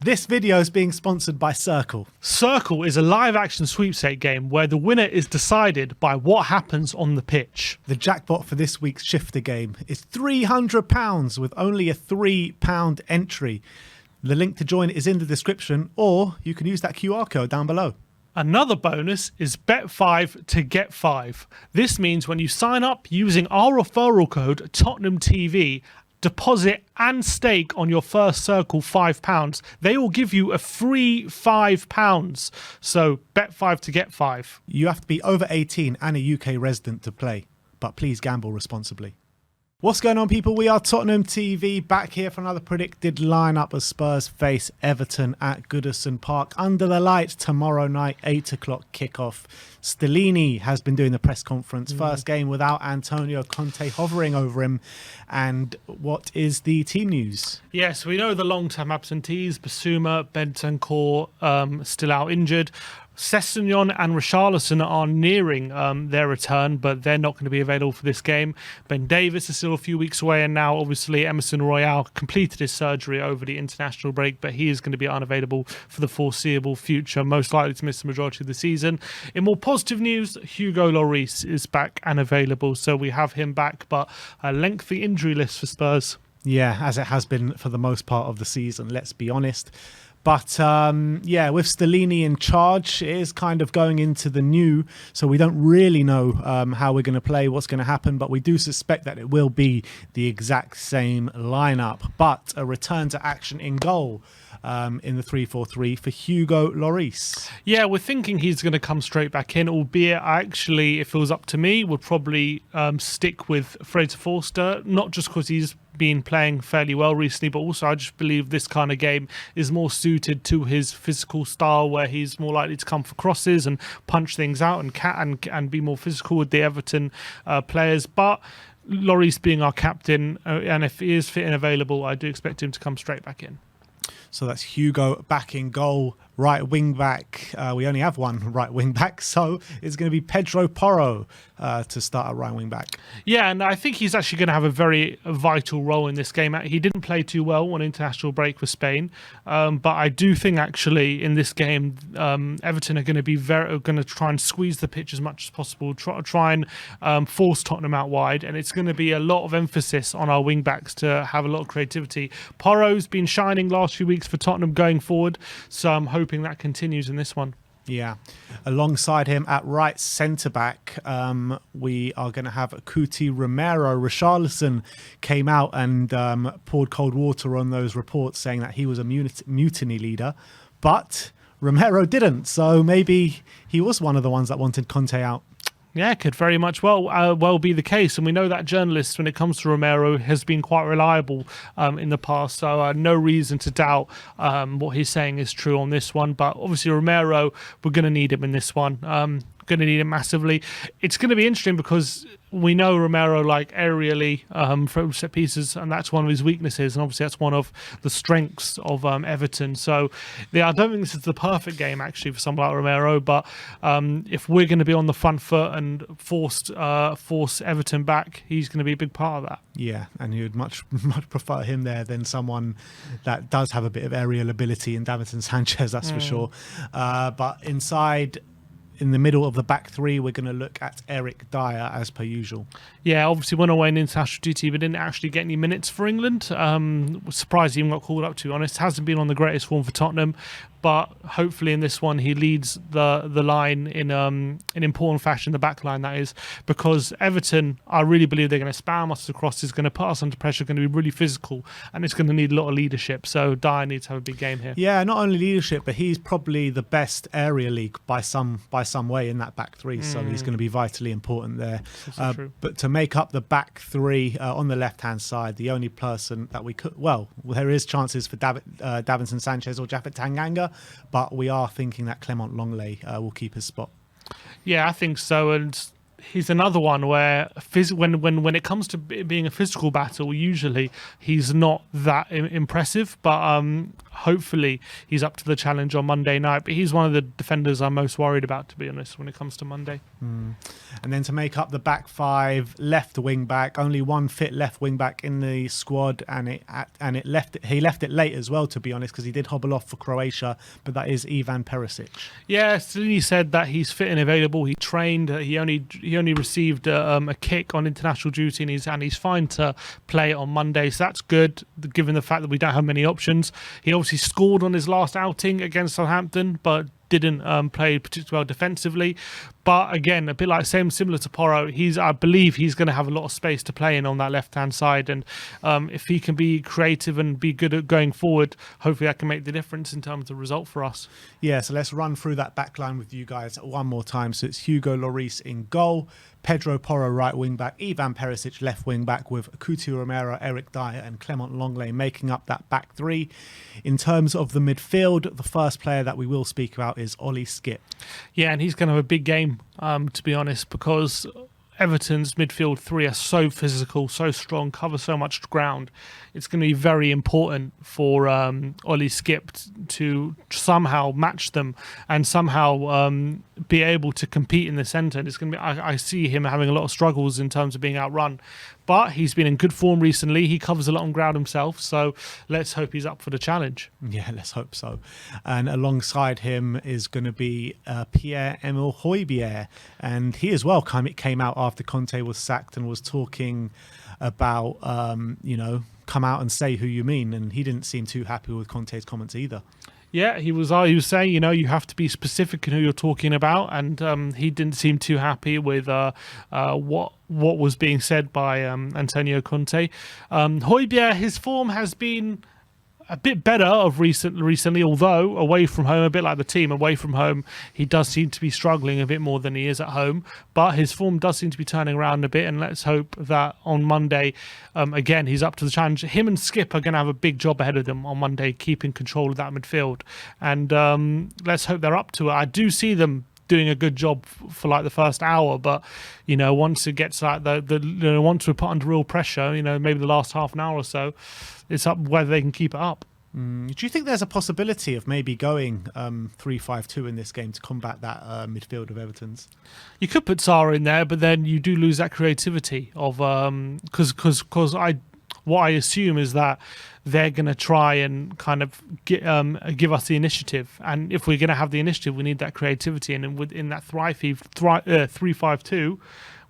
This video is being sponsored by Circle. Circle is a live-action sweepstake game where the winner is decided by what happens on the pitch. The jackpot for this week's shifter game is £300 with only a £3 entry. The link to join is in the description, or you can use that QR code down below. Another bonus is bet 5 to get 5. This means when you sign up using our referral code TottenhamTV, deposit and stake on your first Circle £5, they will give you a free £5. So bet 5 to get 5. You have to be over 18 and a UK resident to play, but please gamble responsibly. What's going on, people? We are Tottenham TV, back here for another predicted lineup as Spurs face Everton at Goodison Park under the lights tomorrow night, 8 o'clock kickoff. Stellini has been doing the press conference. First game without Antonio Conte hovering over him. And what is the team news? Yes, we know the long-term absentees, Basuma, Bentancur, still out injured. Sessegnon and Richarlison are nearing their return, but they're not going to be available for this game. Ben Davies is still a few weeks away, and now obviously Emerson Royale completed his surgery over the international break, but he is going to be unavailable for the foreseeable future, most likely to miss the majority of the season. In more positive news, Hugo Lloris is back and available, so we have him back, but a lengthy injury list for Spurs. Yeah, as it has been for the most part of the season, let's be honest. But yeah, with Stellini in charge, it is kind of going into the new, so we don't really know how we're going to play, what's going to happen, but we do suspect that it will be the exact same lineup. But a return to action in goal in the 3-4-3 for Hugo Lloris. Yeah, we're thinking he's going to come straight back in, albeit actually, if it was up to me, would probably stick with Fraser Forster, not just because he's been playing fairly well recently, but also I just believe this kind of game is more suited to his physical style, where he's more likely to come for crosses and punch things out and be more physical with the Everton players. But Lloris being our captain, and if he is fit and available, I do expect him to come straight back in. So that's Hugo back in goal. Right wing back, we only have one right wing back, so it's going to be Pedro Porro to start at right wing back. Yeah, and I think he's actually going to have a very vital role in this game. He didn't play too well on international break with Spain, but I do think actually in this game, Everton are going to be going to try and squeeze the pitch as much as possible, try and force Tottenham out wide, and it's going to be a lot of emphasis on our wing backs to have a lot of creativity. Porro's been shining last few weeks for Tottenham going forward, so I'm hoping that continues in this one. Yeah. Alongside him at right centre-back, we are going to have Cuti Romero. Richarlison came out and poured cold water on those reports saying that he was a mutiny leader, but Romero didn't. So maybe he was one of the ones that wanted Conte out. Yeah, could very much well be the case. And we know that journalist, when it comes to Romero, has been quite reliable in the past. So no reason to doubt what he's saying is true on this one. But obviously Romero, we're going to need him in this one. Going to need him massively. It's going to be interesting because we know Romero like aerially from set pieces, and that's one of his weaknesses, and obviously that's one of the strengths of Everton. So I don't think this is the perfect game actually for someone like Romero, but if we're going to be on the front foot and force Everton back, he's going to be a big part of that. Yeah, and you'd much prefer him there than someone that does have a bit of aerial ability in Davinson Sanchez, that's for sure. But inside, in the middle of the back three, we're going to look at Eric Dyer as per usual. Yeah, obviously went away in international duty, but didn't actually get any minutes for England. Was surprised he even got called up, to be honest. Hasn't been on the greatest form for Tottenham, but hopefully in this one he leads the line in important fashion, the back line that is, because Everton, I really believe they're going to spam us across, is going to put us under pressure, going to be really physical, and it's going to need a lot of leadership. So Dyer needs to have a big game here. Yeah, not only leadership, but he's probably the best area league by some way in that back three, so he's going to be vitally important there. But to make up the back three on the left-hand side, the only person that we could, well, there is chances for Davinson Sanchez or Japhet Tanganga, but we are thinking that Clement Longley will keep his spot. Yeah, I think so, and he's another one where when it comes to being a physical battle, usually he's not that impressive, but hopefully he's up to the challenge on Monday night. But he's one of the defenders I'm most worried about, to be honest, when it comes to Monday. And then to make up the back five, left wing back, only one fit left wing back in the squad, and he left it late as well, to be honest, because he did hobble off for Croatia. But that is Ivan Perisic. Yeah, Stellini said that he's fit and available. He trained. He only received a kick on international duty, and he's fine to play on Monday. So that's good, given the fact that we don't have many options. He obviously scored on his last outing against Southampton, but didn't play particularly well defensively. But again, a bit like similar to Porro, I believe he's going to have a lot of space to play in on that left-hand side. And if he can be creative and be good at going forward, hopefully that can make the difference in terms of the result for us. Yeah, so let's run through that back line with you guys one more time. So it's Hugo Lloris in goal, Pedro Porro right wing back, Ivan Perisic left wing back, with Coutinho Romero, Eric Dyer and Clement Longley making up that back three. In terms of the midfield, the first player that we will speak about is Ollie Skip. Yeah, and he's going to have a big game, to be honest, because Everton's midfield three are so physical, so strong, cover so much ground. It's going to be very important for Ollie Skip to somehow match them and somehow be able to compete in the centre. It's going to be. I see him having a lot of struggles in terms of being outrun, but he's been in good form recently. He covers a lot on ground himself, so let's hope he's up for the challenge. Yeah, let's hope so. And alongside him is going to be Pierre-Emile Højbjerg, and he as well came out after Conte was sacked and was talking about come out and say who you mean, and he didn't seem too happy with Conte's comments either. Yeah, he was saying, you have to be specific in who you're talking about, and he didn't seem too happy with what was being said by Antonio Conte. Højbjerg, his form has been a bit better recently, although away from home, a bit like the team, away from home, he does seem to be struggling a bit more than he is at home. But his form does seem to be turning around a bit, and let's hope that on Monday, again, he's up to the challenge. Him and Skip are going to have a big job ahead of them on Monday, keeping control of that midfield. And let's hope they're up to it. I do see them doing a good job for like the first hour, but once it gets like once we're put under real pressure, maybe the last half an hour or so, it's up whether they can keep it up. Do you think there's a possibility of maybe going 3-5-2 in this game to combat that midfield of Everton's? You could put Sarr in there, but then you do lose that creativity of because what I assume is that they're going to try and kind of give us the initiative, and if we're going to have the initiative, we need that creativity. And in that 3-5-2,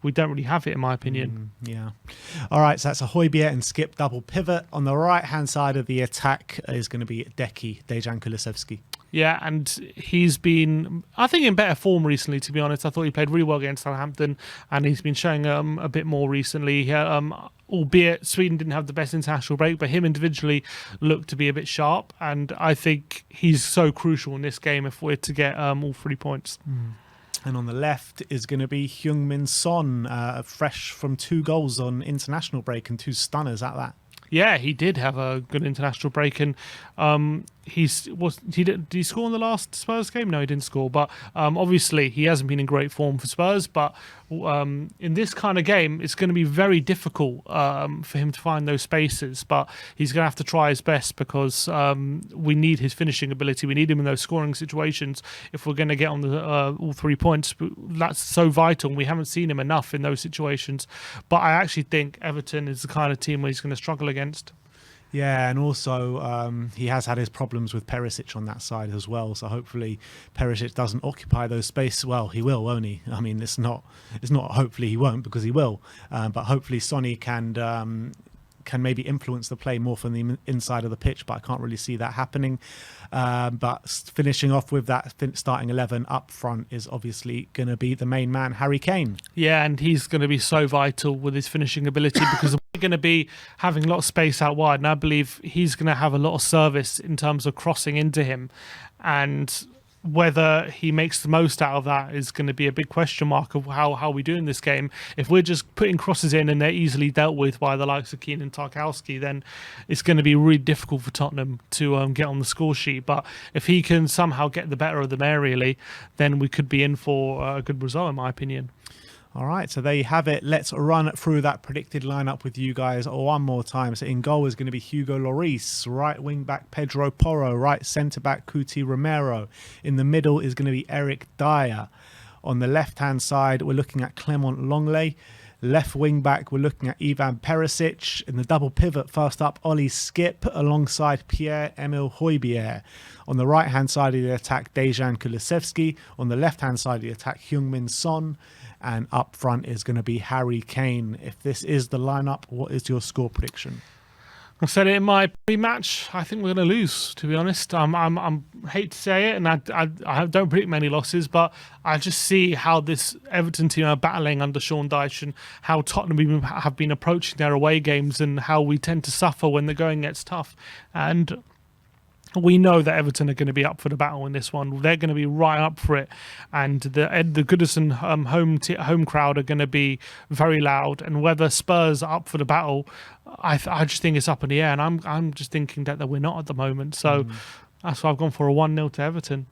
we don't really have it, in my opinion. Yeah. All right, so that's a Højbjerg and Skip double pivot. On the right-hand side of the attack is going to be Dejan Kulusevski. Yeah, and he's been, I think, in better form recently, to be honest. I thought he played really well against Southampton, and he's been showing a bit more recently. Albeit Sweden didn't have the best international break, but him individually looked to be a bit sharp, and I think he's so crucial in this game if we're to get all 3 points. And on the left is going to be Heung-min Son, fresh from 2 goals on international break and 2 stunners at that. Yeah, he did have a good international break, and did he score in the last Spurs game? No, he didn't score. But obviously, he hasn't been in great form for Spurs. But in this kind of game, it's going to be very difficult for him to find those spaces. But he's going to have to try his best because we need his finishing ability. We need him in those scoring situations if we're going to get on the all 3 points. That's so vital. We haven't seen him enough in those situations. But I actually think Everton is the kind of team where he's going to struggle against. Yeah, and also he has had his problems with Perisic on that side as well. So hopefully Perisic doesn't occupy those spaces. Well, he will, won't he? I mean, it's not. Hopefully he won't, because he will. But hopefully Sonny can maybe influence the play more from the inside of the pitch. But I can't really see that happening. But finishing off with that starting 11 up front is obviously going to be the main man, Harry Kane. Yeah, and he's going to be so vital with his finishing ability because we're going to be having a lot of space out wide, and I believe he's going to have a lot of service in terms of crossing into him, and whether he makes the most out of that is going to be a big question mark of how we do in this game. If we're just putting crosses in and they're easily dealt with by the likes of Keane and Tarkowski, then it's going to be really difficult for Tottenham to get on the score sheet. But if he can somehow get the better of them aerially, then we could be in for a good result, in my opinion. All right, so there you have it. Let's run through that predicted lineup with you guys one more time. So in goal is going to be Hugo Lloris, right wing back Pedro Porro, right centre back Cuti Romero. In the middle is going to be Eric Dyer. On the left-hand side, we're looking at Clement Longley. Left wing back, we're looking at Ivan Perisic. In the double pivot, first up, Ollie Skip alongside Pierre-Emile Højbjerg. On the right-hand side of the attack, Dejan Kulusevski. On the left-hand side of the attack, Heung-min Son. And up front is going to be Harry Kane. If this is the lineup, what is your score prediction? I said it in my pre-match. I think we're going to lose. To be honest, I'm hate to say it, and I don't predict many losses, but I just see how this Everton team are battling under Sean Dyche and how Tottenham have been approaching their away games and how we tend to suffer when the going gets tough. And we know that Everton are going to be up for the battle in this one. They're going to be right up for it, and the Goodison home crowd are going to be very loud. And whether Spurs are up for the battle, I just think it's up in the air. And I'm just thinking that we're not at the moment. So that's why I've gone for a 1-0 to Everton.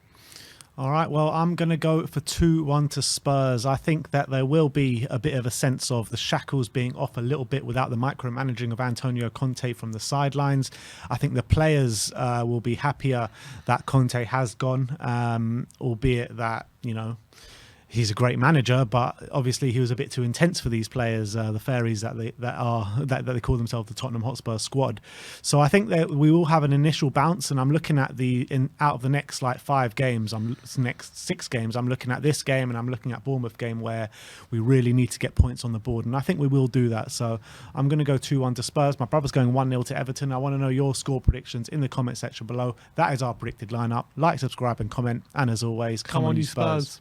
All right, well, I'm going to go for 2-1 to Spurs. I think that there will be a bit of a sense of the shackles being off a little bit without the micromanaging of Antonio Conte from the sidelines. I think the players will be happier that Conte has gone, albeit that, he's a great manager, but obviously he was a bit too intense for these players, the fairies that they call themselves, the Tottenham Hotspur squad. So I think that we will have an initial bounce, and I'm looking at out of the next like 5 games, next 6 games, I'm looking at this game and I'm looking at Bournemouth game where we really need to get points on the board, and I think we will do that. So I'm going to go 2-1 to Spurs. My brother's going 1-0 to Everton. I want to know your score predictions in the comment section below. That is our predicted lineup. Like, subscribe and comment, and as always, come on you Spurs.